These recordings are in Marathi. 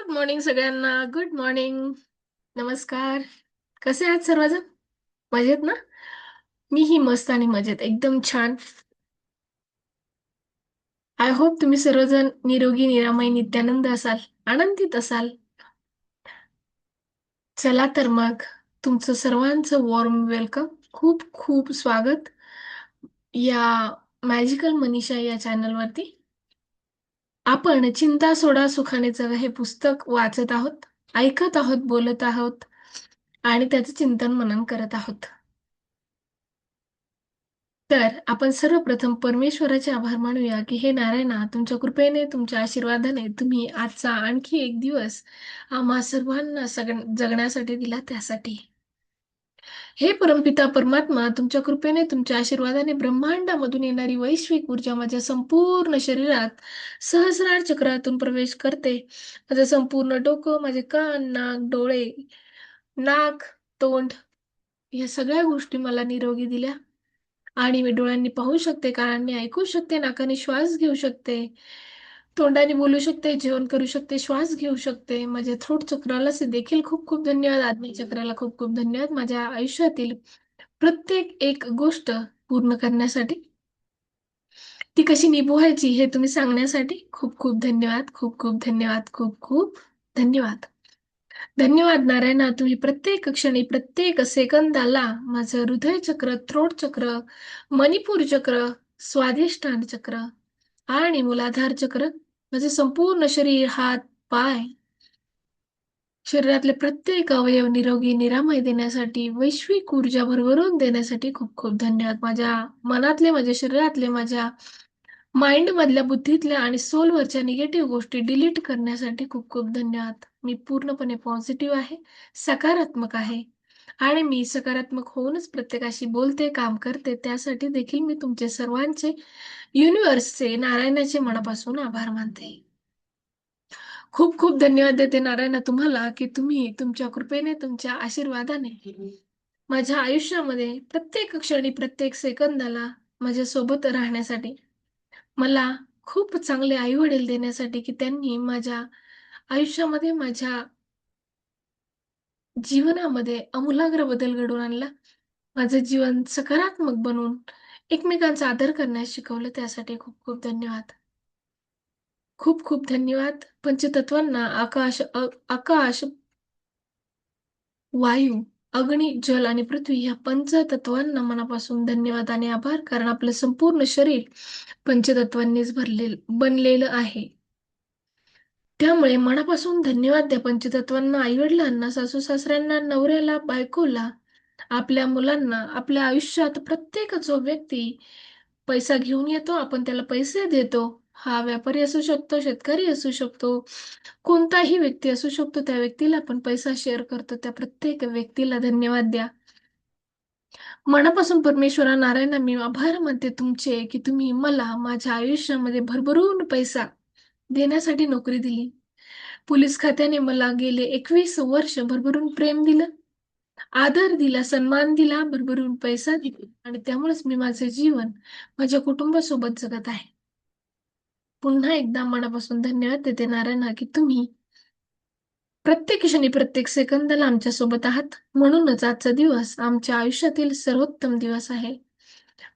गुड मॉर्निंग सगळ्यांना. Good morning. नमस्कार. कसे आहात सर्वजण? मजेत ना? मीही मस्त आणि मजेत. एकदम छान. आय होप तुम्ही सर्वजण निरोगी, निरामय, नित्यानंद असाल, आनंदित असाल. चला तर मग तुमचं सर्वांचं वॉर्म वेलकम. खूप खूप स्वागत या मॅजिकल मनीषा या चॅनलवरती. आपण चिंता सोडा सुखाने जगा हे पुस्तक वाचत आहोत, ऐकत आहोत, बोलत आहोत आणि त्याचं चिंतन मनन करत आहोत. तर आपण सर्वप्रथम परमेश्वराचे आभार मानूया की हे नारायणा, तुमच्या कृपेने, तुमच्या आशीर्वादाने तुम्ही आजचा आणखी एक दिवस आम्हा सर्वांना जगण्यासाठी दिला, त्यासाठी. हे परमपिता परमात्मा, तुमच्या कृपेने, तुमच्या आशीर्वादाने ब्रह्मांडामधून येणारी वैश्विक ऊर्जा माझ्या संपूर्ण शरीरात सहस्रार चक्रातून प्रवेश करते. माझं संपूर्ण डोकं, माझे कान, नाक, डोळे, नाक, तोंड या सगळ्या गोष्टी मला निरोगी दिल्या. आणि मी डोळ्यांनी पाहू शकते, कानांनी ऐकू शकते, नाकाने श्वास घेऊ शकते, तोंडाने बोलू शकते, जेवण करू शकते, श्वास घेऊ शकते. माझ्या थ्रोट चक्राला देखील खूप खूप धन्यवाद. आग्नेय चक्राला खूप खूप धन्यवाद. माझ्या आयुष्यातील प्रत्येक एक गोष्ट पूर्ण करण्यासाठी, ती कशी निभवायची हे तुम्ही सांगण्यासाठी खूप खूप धन्यवाद. खूप खूप धन्यवाद. खूप खूप धन्यवाद. धन्यवाद नारायणा, तुम्ही प्रत्येक क्षणी, प्रत्येक सेकंदाला माझं हृदय चक्र, थ्रोट चक्र, मणिपूर चक्र, स्वाधिष्ठान चक्र आणि मूलाधार चक्र, माझे संपूर्ण शरीर, हात, पाय, शरीरातले प्रत्येक अवयव निरोगी, निरामय देण्यासाठी, वैश्विक ऊर्जा भरभरून देण्यासाठी खूप खूप धन्यवाद. माझ्या मनातले, माझ्या शरीरातले, माझ्या माइंड मधल्या, बुद्धीतल्या आणि सोलवरच्या निगेटिव्ह गोष्टी डिलीट करण्यासाठी खूप खूप धन्यवाद. मी पूर्णपणे पॉझिटिव्ह आहे, सकारात्मक आहे आणि मी सकारात्मक होऊनच प्रत्येकाशी बोलते, काम करते. त्यासाठी देखील मी तुमचे सर्वांचे, युनिव्हर्सचे, नारायणाचे मनापासून आभार मानते. खूप खूप धन्यवाद देते नारायणा तुम्हाला की तुम्ही तुमच्या कृपेने, तुमच्या आशीर्वादाने माझ्या आयुष्यामध्ये प्रत्येक क्षणी, प्रत्येक सेकंदाला माझ्या सोबत राहण्यासाठी, मला खूप चांगले आई-वडील देण्यासाठी की त्यांनी माझ्या आयुष्यामध्ये, माझ्या जीवनामध्ये आमूलाग्र बदल घडवून आणला. माझं जीवन सकारात्मक बनवून एकमेकांचा आदर करण्यास शिकवलं. त्यासाठी खूप खूप धन्यवाद. खूप खूप धन्यवाद. पंचतत्वांना आकाश, वायू, अग्नी, जल आणि पृथ्वी ह्या पंचतत्वांना मनापासून धन्यवाद आणि आभार. कारण आपलं संपूर्ण शरीर पंचतत्वांनीच बनलेलं आहे. त्यामुळे मनापासून धन्यवाद द्या पंचतत्वांना, आई-वडिलांना, सासू-सासऱ्यांना, नवऱ्याला, बायकोला, आपल्या मुलांना. आपल्या आयुष्यात प्रत्येक जो व्यक्ती पैसा घेऊन येतो, आपण त्याला पैसे देतो. हा व्यापारी असू शकतो, शेतकरी असू शकतो, कोणताही व्यक्ती असू शकतो. त्या व्यक्तीला आपण पैसा शेअर करतो. त्या प्रत्येक व्यक्तीला धन्यवाद द्या. मनापासून परमेश्वरा नारायणा, मी आभार मानते तुमचे की तुम्ही मला माझ्या आयुष्यामध्ये भरभरून पैसा देण्यासाठी नोकरी दिली. पोलीस खात्याने मला गेले 21 वर्ष भरभरून प्रेम दिलं, आदर दिला, सन्मान दिला, भरभरून पैसा दिला आणि त्यामुळेच मी माझे जीवन माझ्या कुटुंबासोबत जगत आहे. पुन्हा एकदा मनापासून धन्यवाद देते नारायणा की तुम्ही प्रत्येक क्षणी, प्रत्येक सेकंदाला आमच्यासोबत आहात. म्हणूनच आजचा दिवस आमच्या आयुष्यातील सर्वोत्तम दिवस आहे.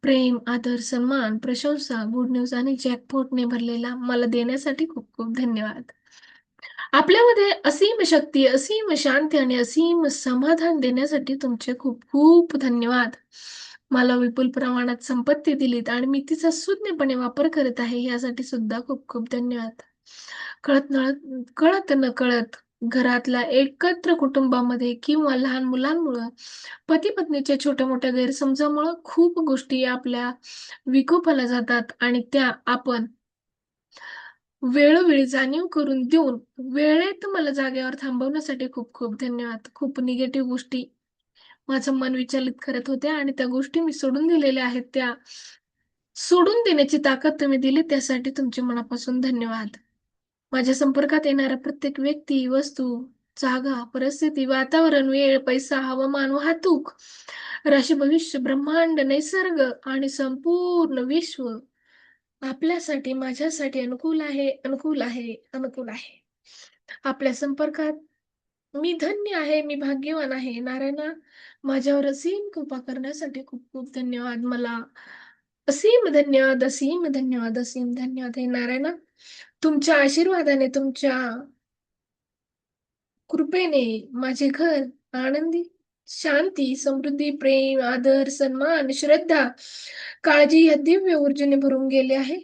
प्रेम, आदर, सन्मान, प्रशंसा, गुड न्यूज आणि जॅकपॉटने भरलेला मला देण्यासाठी खूप खूप धन्यवाद. आपल्यामध्ये असीम शक्ती, असीम शांती आणि असीम समाधान देण्यासाठी तुमचे खूप खूप धन्यवाद. मला विपुल प्रमाणात संपत्ती दिलीत आणि मी तिचा सुज्ञपणे वापर करत आहे, यासाठी सुद्धा खूप खूप धन्यवाद. कळत नकळत घरातल्या एकत्र कुटुंबामध्ये किंवा लहान मुलांमुळं, पती-पत्नीच्या छोट्या-मोठ्या गैरसमजामुळं खूप गोष्टी आपल्या विकोपाला जातात आणि त्या आपण वेळोवेळी जाणीव करून देऊन, वेळेत मला जागेवर थांबवण्यासाठी खूप खूप धन्यवाद. खूप निगेटिव्ह गोष्टी माझं मन विचलित करत होत्या आणि त्या गोष्टी मी सोडून दिलेल्या आहेत. त्या सोडून देण्याची ताकद तुम्ही दिली, त्यासाठी तुमचे मनापासून धन्यवाद. माझ्या संपर्कात येणारा प्रत्येक व्यक्ती, वस्तू, जागा, परिस्थिती, वातावरण, वेळ, पैसा, हवामान, वाहतूक, राशी, भविष्य, ब्रह्मांड, निसर्ग आणि संपूर्ण विश्व आपल्यासाठी, माझ्यासाठी अनुकूल आहे, अनुकूल आहे, अनुकूल आहे. आपल्या संपर्कात मी धन्य आहे, मी भाग्यवान आहे. नारायणा, माझ्यावर असीम कृपा करण्यासाठी खूप खूप धन्यवाद. मला असीम धन्यवाद, असीम धन्यवाद, असीम धन्यवाद. हे नारायणा, तुमच्या आशीर्वादाने, तुमच्या कृपेने माझे घर आनंदी, शांती, समृद्धी, प्रेम, आदर, सन्मान, श्रद्धा, काळजी या दिव्य ऊर्जेने भरून गेले आहे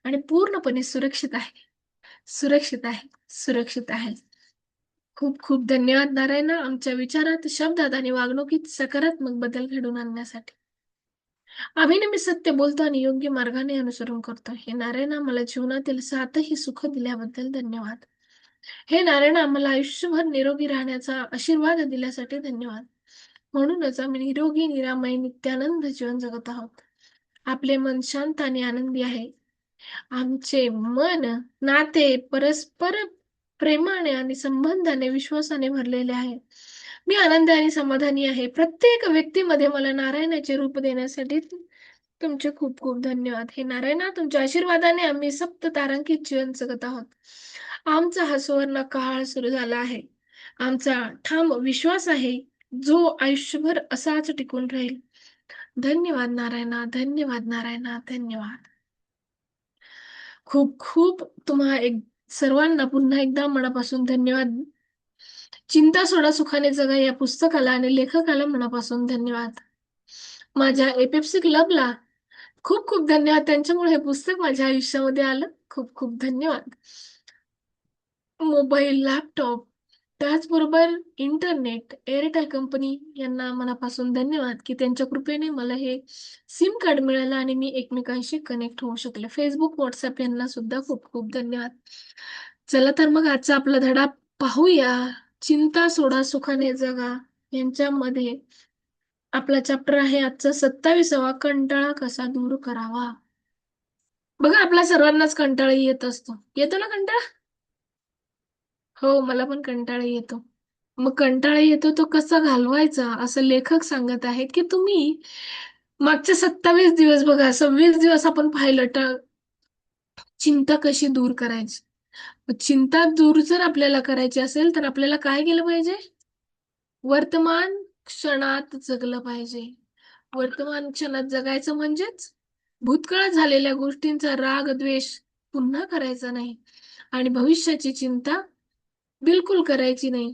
आणि पूर्णपणे सुरक्षित आहे. सुरक्षित आहे, सुरक्षित आहे. खूप खूप धन्यवाद नारायणा, आमच्या विचारात, शब्दात आणि वागणुकीत सकारात्मक बदल घडवून आणण्यासाठी. आम्ही नेहमी सत्य बोलतो आणि योग्य मार्गाने अनुसरण करतो. हे नारायणा, मला जीवनातील सातही सुख दिल्याबद्दल धन्यवाद. हे नारायण, आम्हाला आयुष्यभर निरोगी राहण्याचा आशीर्वाद दिल्यासाठी धन्यवाद. म्हणूनच आम्ही निरोगी, निरामय, नित्यानंद जीवन जगत आहोत. आपले मन शांत आणि आनंदी आहे. आमचे मन, नाते परस्पर प्रेमाने आणि संबंधाने, विश्वासाने भरलेले आहे. मी आनंदी आणि समाधानी आहे. प्रत्येक व्यक्तीमध्ये मला नारायणाचे रूप देण्यासाठी तुमचे खूप खूप धन्यवाद. हे नारायणा, तुमच्या आशीर्वादाने आम्ही सप्त तारांकित जीवन जगत आहोत. आमचा हा सुवर्ण काळ सुरू झाला आहे. आमचा ठाम विश्वास आहे, जो आयुष्यभर असाच टिकून राहील. धन्यवाद नारायणा, धन्यवाद नारायणा, धन्यवाद. खूप खूप तुम्हा सर्वांना पुन्हा एकदा मनापासून धन्यवाद. चिंता सोडा सुखाने जगा या पुस्तकाला आणि लेखकाला मनापासून धन्यवाद. माझ्या एपिप्सी क्लबला खूप खूप धन्यवाद. त्यांच्यामुळे हे पुस्तक माझ्या आयुष्यामध्ये आलं. खूप खूप धन्यवाद. मोबाईल, लॅपटॉप, त्याचबरोबर इंटरनेट, एअरटेल कंपनी यांना मनापासून धन्यवाद, की त्यांच्या कृपेने मला हे सिम कार्ड मिळालं आणि मी एकमेकांशी कनेक्ट होऊ शकले. फेसबुक, व्हॉट्सअप यांना सुद्धा खूप खूप धन्यवाद. चला तर मग आजचा आपला धडा पाहूया. चिंता सोडा सुखाने जगा यांच्यामध्ये आपला चॅप्टर आहे आजचा 27वा, कंटाळा कसा दूर करावा. बघा, आपल्या सर्वांनाच कंटाळा येत असतो. येतो ना कंटाळा? हो, मला पण कंटाळा येतो. मग कंटाळा येतो तो कसा घालवायचा, असं लेखक सांगत आहेत, की तुम्ही मागचे 27 दिवस बघा, 26 दिवस आपण पाहिलं तर चिंता कशी दूर करायची. मग चिंता दूर जर आपल्याला करायची असेल, तर आपल्याला काय केलं पाहिजे? वर्तमान क्षणात जगलं पाहिजे. वर्तमान क्षणात जगायचं म्हणजेच भूतकाळात झालेल्या गोष्टींचा राग, द्वेष पुन्हा करायचा नाही आणि भविष्याची चिंता बिलकुल करायची नाही.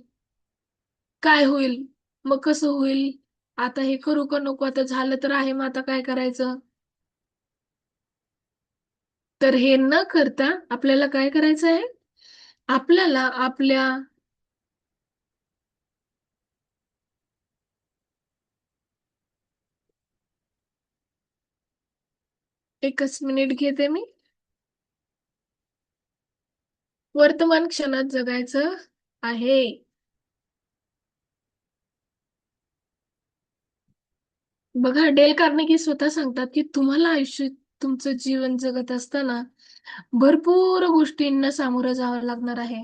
काय होईल? मग कसं होईल? आता हे करू का नको? आता झालं तर आहे, मग आता काय करायचं? तर हे न करता आपल्याला काय करायचं आहे? आपल्याला आपल्या एकच मिनिट घेते मी. वर्तमान क्षणात जगायचं आहे. बघा, डेल कार्नेगी स्वतः सांगतात, की तुम्हाला आयुष्य तुमचं जीवन जगत असताना भरपूर गोष्टींना सामोरं जावं लागणार आहे.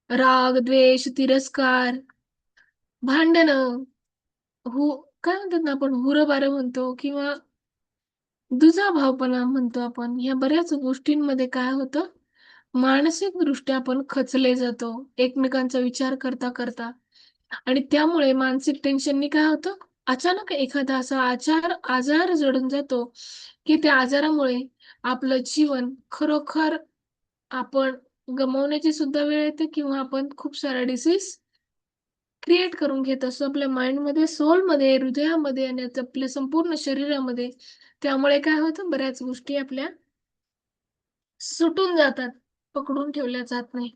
राग, द्वेष, तिरस्कार, भांडणं, काय म्हणतात ना आपण, हुरबारं म्हणतो किंवा दुजाभावपणा म्हणतो आपण. ह्या बऱ्याच गोष्टींमध्ये काय होतं, मानसिकदृष्ट्या आपण खचले जातो एकमेकांचा विचार करता करता. आणि त्यामुळे मानसिक टेन्शननी काय होतं, अचानक एखादा असा आजार जडून जातो, की त्या आजारामुळे आपलं जीवन खरोखर आपण गमावण्याची सुद्धा वेळ येते किंवा आपण खूप सारा डिसीज क्रिएट करून घेत असतो आपल्या माइंडमध्ये, सोलमध्ये, हृदयामध्ये आणि आपल्या संपूर्ण शरीरामध्ये. त्यामुळे काय होतं, बऱ्याच गोष्टी आपल्या सुटून जातात, पकडून ठेवल्या जात नाही.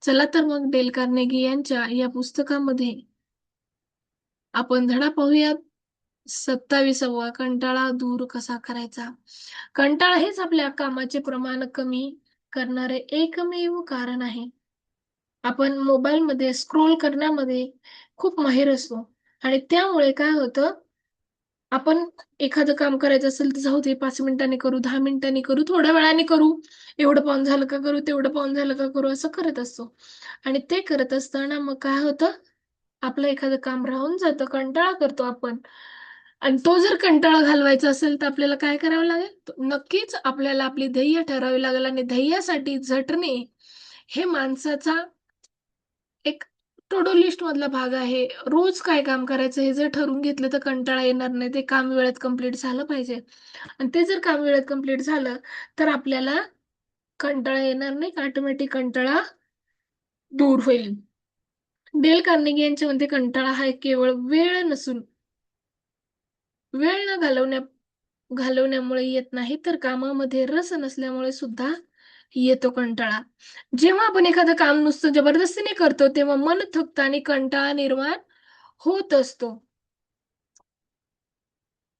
चला तर मग डेल कार्नेगी यांच्या या पुस्तकामध्ये आपण धडा पाहूयात. 27वा, कंटाळा दूर कसा करायचा. कंटाळा हेच आपल्या कामाचे प्रमाण कमी करणारे एकमेव कारण आहे. आपण मोबाईलमध्ये स्क्रोल करण्यामध्ये खूप माहिर असतो आणि त्यामुळे काय होतं, आपण एखादं काम करायचं असेल तर जाऊ दे, 5 मिनिटांनी करू, 10 मिनिटांनी करू, थोड्या वेळाने करू, एवढं पाहून झालं का करू, तेवढं पाहून झालं का करू, असं करत असतो. आणि ते करत असताना मग काय होतं, आपलं एखादं काम राहून जातं, कंटाळा करतो आपण. आणि तो जर कंटाळा घालवायचा असेल तर आपल्याला काय करावं लागेल? नक्कीच आपल्याला आपली ध्येय ठरावी लागेल आणि ध्येयासाठी झटणे हे माणसाचा एक टू डू लिस्ट मधला भाग आहे. रोज काय काम करायचं हे जर ठरवून घेतलं तर कंटाळा येणार नाही. ते काम वेळेत कंप्लीट झालं पाहिजे आणि ते जर काम वेळेत कंप्लीट झालं, तर आपल्याला कंटाळा येणार नाही. ऑटोमॅटिक कंटाळा दूर होईल. डेल कार्नेगी यांच्या मते कंटाळा हा केवळ वेळ नसून वेळ न घालवण्यामुळे येत नाही, तर कामामध्ये रस नसल्यामुळे सुद्धा येतो कंटाळा. जेव्हा आपण एखादं काम नुसतं जबरदस्तीने करतो, तेव्हा मन थकतं आणि कंटाळा निर्माण होत असतो.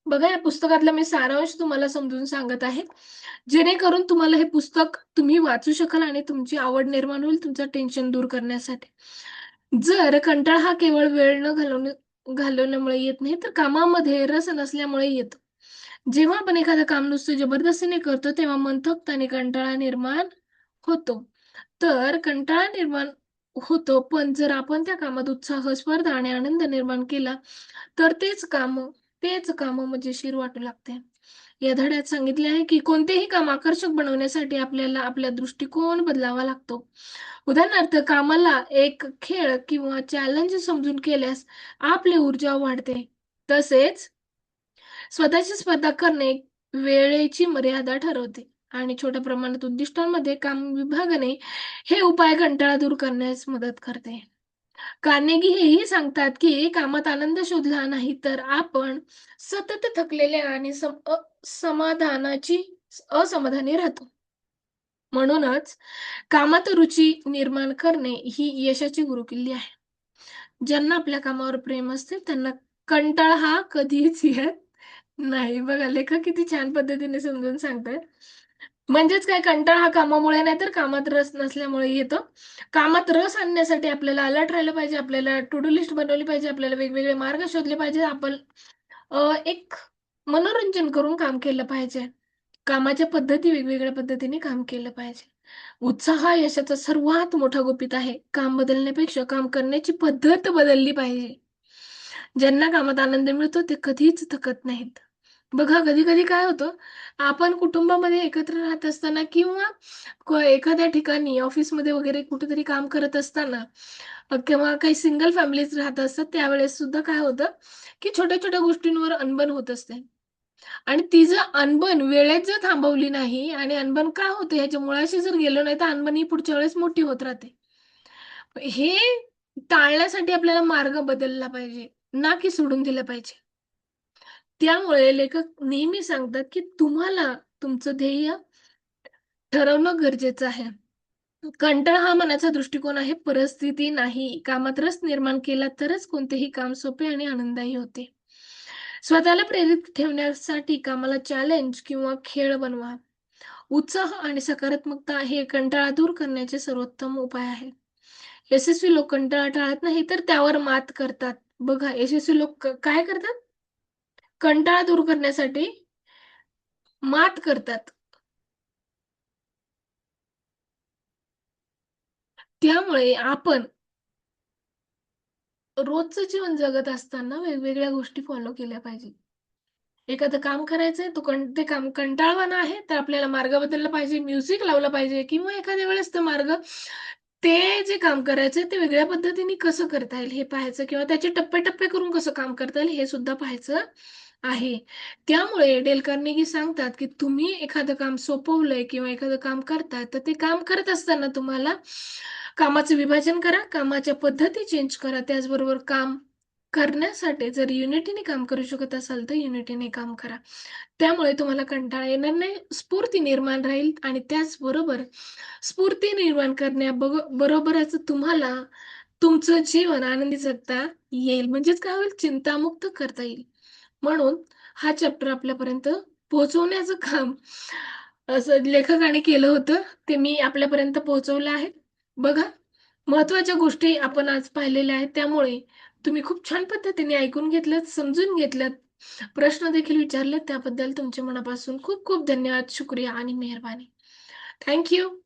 बघा, या पुस्तकातला मी सारांश तुम्हाला समजून सांगत आहे, जेणेकरून तुम्हाला हे पुस्तक तुम्ही वाचू शकाल आणि तुमची आवड निर्माण होईल तुमचं टेन्शन दूर करण्यासाठी. जर कंटाळा हा केवळ वेळ न घालवण्यामुळे येत नाही, तर कामामध्ये रस नसल्यामुळे येतो. जेव्हा आपण एखादं काम नुसतं जबरदस्तीने करतो, तेव्हा मन थकतं आणि कंटाळा निर्माण होतो. तर कंटाळा निर्माण होतो, पण जर आपण त्या कामात उत्साह, स्पर्धा आणि आनंद निर्माण केला, तर तेच कामं मजेशीर वाटू लागते. या धड्यात सांगितले आहे, की कोणतेही काम आकर्षक बनवण्यासाठी आपल्याला आपला दृष्टिकोन बदलावा लागतो. उदाहरणार्थ, कामाला एक खेळ किंवा चॅलेंज समजून केल्यास आपली ऊर्जा वाढते. तसेच स्वतःची स्पर्धा करणे वेळेची मर्यादा ठरवते आणि छोट्या प्रमाणात उद्दिष्टांमध्ये काम विभागणे हे उपाय कंटाळा दूर करण्यास मदत करते. कार्नेगी हेही सांगतात, की कामात आनंद शोधला नाही तर आपण सतत थकलेले आणि असमाधानी राहतो. म्हणूनच कामात रुची निर्माण करणे ही यशाची गुरुकिल्ली आहे. ज्यांना आपल्या कामावर प्रेम असते त्यांना कंटाळा हा कधीच येत नाही. बघा, लेखक किती छान पद्धतीने समजून सांगतायत. म्हणजेच काय, कंटाळा हा कामामुळे नाही तर कामात रस नसल्यामुळे येतो. कामात रस आणण्यासाठी आपल्याला अलर्ट राहिलं पाहिजे, आपल्याला टू डू लिस्ट बनवली पाहिजे, आपल्याला वेगवेगळे मार्ग शोधले पाहिजे. आपण एक मनोरंजन करून काम केलं पाहिजे. कामाच्या पद्धती वेगवेगळ्या पद्धतीने काम केलं पाहिजे. उत्साह हा यशाचा सर्वात मोठा गुपित आहे. काम बदलण्यापेक्षा काम करण्याची पद्धत बदलली पाहिजे. ज्यांना कामात आनंद मिळतो ते कधीच थकत नाहीत. बघा, कधी-कधी काय होतं, आपण कुटुंबामध्ये एकत्र राहत असताना किंवा एखाद्या ठिकाणी ऑफिसमध्ये वगैरे कुठेतरी काम करत असताना किंवा काही सिंगल फॅमिलीज राहत असतात, त्यावेळेस सुद्धा काय होतं, की छोट्या-छोट्या गोष्टींवर अनबन होत असते. आणि ती जर अनबन वेळेत जर थांबवली नाही आणि अनबन का होते ह्याच्या मुळाशी जर गेलो नाही, तर अनबन ही पुढच्या वेळेस मोठी होत राहते. हे टाळण्यासाठी आपल्याला मार्ग बदलला पाहिजे, ना की सोडून दिलं पाहिजे. त्यामुळे लेखक नेहमी सांगतात, की तुम्हाला तुमचं ध्येय ठरवणं गरजेचं आहे. कंटाळा हा मनाचा दृष्टिकोन आहे, परिस्थिती नाही. कामात रस निर्माण केला तरच कोणतेही काम सोपे आणि आनंददायी होते. स्वतःला प्रेरित ठेवण्यासाठी कामाला चॅलेंज किंवा खेळ बनवा. उत्साह आणि सकारात्मकता हे कंटाळा दूर करण्याचे सर्वोत्तम उपाय आहेत. यशस्वी लोक कंटाळा टाळत नाही, तर त्यावर मात करतात. बघा, यशस्वी लोक काय करतात? कंटाळा दूर करण्यासाठी मात करतात. त्यामुळे आपण रोजचं जीवन जगत असताना वेगवेगळ्या गोष्टी फॉलो केल्या पाहिजेत. एखादं काम करायचंय, ते काम कंटाळवाणं आहे, तर आपल्याला मार्ग बदलला पाहिजे, म्युझिक लावलं पाहिजे किंवा एखाद्या वेळेस ते जे काम करायचंय ते वेगळ्या पद्धतीने कसं करता येईल हे पाहायचं किंवा त्याचे टप्पे-टप्पे करून कसं काम करता येईल हे सुद्धा पाहायचं आहे. त्यामुळे डेल कार्नेगी सांगतात, की तुम्ही एखादं काम सोपवलंय किंवा एखादं काम करताय, तर ते काम करत असताना तुम्हाला कामाचं विभाजन करा, कामाच्या पद्धती चेंज करा. त्याचबरोबर काम करण्यासाठी जर युनिटीने काम करू शकत असाल, तर युनिटीने काम करा. त्यामुळे तुम्हाला कंटाळा येणार नाही, स्फूर्ती निर्माण राहील आणि त्याचबरोबर स्फूर्ती निर्माण बरोबरच तुम्हाला तुमचं जीवन आनंदी जगता येईल. म्हणजेच काय होईल, चिंतामुक्त करता येईल. म्हणून हा चॅप्टर आपल्यापर्यंत पोहोचवण्याचं काम असं लेखकाने केलं होतं. ते मी आपल्यापर्यंत पोहोचवलं आहे. बघा, महत्त्वाच्या गोष्टी आपण आज पाहिलेल्या आहेत. त्यामुळे तुम्ही खूप छान पद्धतीने ऐकून घेतलत, समजून घेतलत, प्रश्न देखील विचारलेत. त्याबद्दल तुमचे मनापासून खूप खूप धन्यवाद, शुक्रिया आणि मेहरबानी. Thank you.